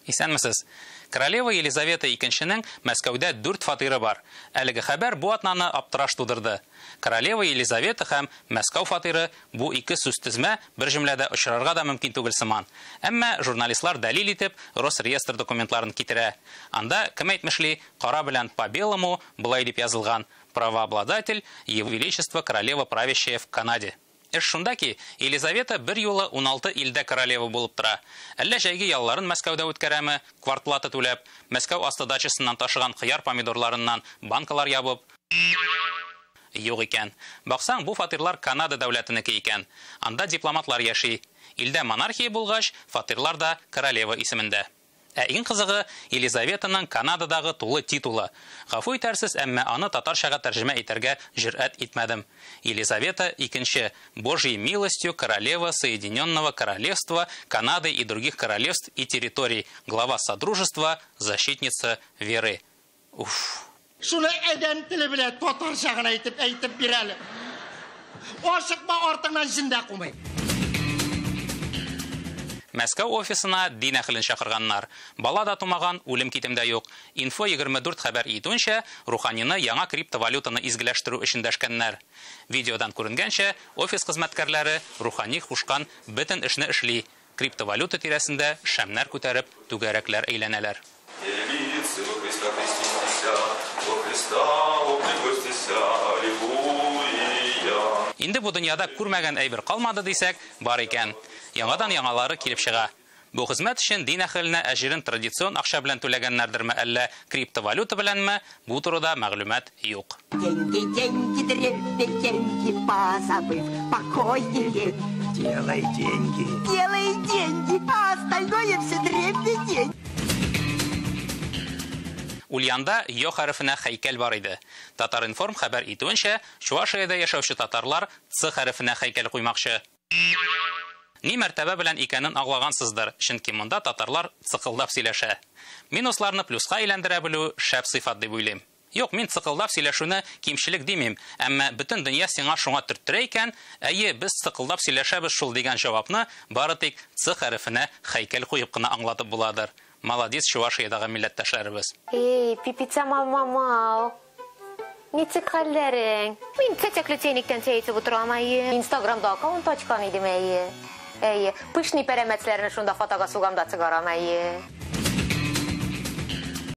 Исәнмесез. Королева Елизавета II Мәскәүдә 4 фатиры бар. Әлеге хәбәр бу атнаны аптыраш тудырды. Королева Елизавета һәм Мәскәү фатиры бу ике сүз тезмә бер җөмләдә очрарга да мөмкин түгел сыман. Әмма журналистлар дәлил итеп Росреестр документларын китерә. Анда кем әйтмешли, кара белән по белому булай дип язылган: правообладатель Его Величество королева правящая в Канаде. Эш шунда ки, Елизавета бер юлы 16 илдә королева булып тора. Әллә җәйге ялларын Мәскәүдә үткәрәме, квартплата түләп, Мәскәү асты дачасыннан ташыган кыяр помидорларыннан банкалар ябып? Юк икән. Баксаң, бу фатирлар Канада дәүләтенеке икән. Анда дипломатлар яши. Илдә монархия булгач, фатирлар да королева исемендә. Ә иң кызыгы Елизаветаның Канададагы тулы титулы. Гафу итәрсез, әмма аны татарчага тәрҗемә итәргә җөрьәт итмәдем. Елизавета II, Божьей милостью королева Соединенного Королевства, Канады и других королевств и территорий, глава Содружества, защитница веры. Уф. Шуны әдән теле белән татарчага әйтеп бирәле. Ашыкма, артыңнан җиндә кумый. Мәскәү офисына дин әһелен чакырганнар. Бала да тумаган, үлем китемдә юк. Info 24 хәбәр итүенчә, Руханины яңа криптовалютаны изгеләштерү өчен дәшкәннәр. Видеодан күренгәнчә, офис хезмәткәрләре Рухани хушкан бөтен эшне эшли. Криптовалюта тирәсендә шәмнәр күтәреп, түгәрәкләр әйләнәләр. Инде бу дөньяда күрмәгән әйбер калмады дисәк, бар икән. Яңадан яңалары килеп чыга. Бу хезмәт өчен дин әһеленә әҗерен традицион акча белән түләгәннәрдерме, әллә криптовалюта беләнме? Бу турыда мәгълүмат юк. Деньги, позабыв покойнее. Делай деньги. Делай деньги, а остальное все дребедень. Ульянда Йо хәрефенә һәйкәл бар иде. Татар-информ хәбәр итүенчә, Чувашиядә яшәүче татарлар Ц хәрефенә һәйкәл куймакчы. Ни мәртәбә белән икәнен аңлагансыздыр, чөнки монда татарлар цыкылдап сөйләшә. Минусларны плюска әйләндерә белү шәп сыйфат дип уйлыйм. Юк, мин цыкылдап сөйләшүне кимчелек димим, әмма бөтен дөнья сиңа шуңа төрттерә икән, әйе, без цыкылдап сөйләшәбез шул дигән җавапны бары тик Ц хәрефенә һәйкәл куеп кына аңлатып буладыр. Молодец, Чувашиядагы милләттәшләребез. Эй, пипица мама. Ничек хәлләрең? Мин тәтәкле тәйнектән тәйтеп утырам әйе. Инстаграмда аккаунт ачкан идем әйе. Пышный пәрәмәтләрне шунда фотога сугамда чыгарам әйе.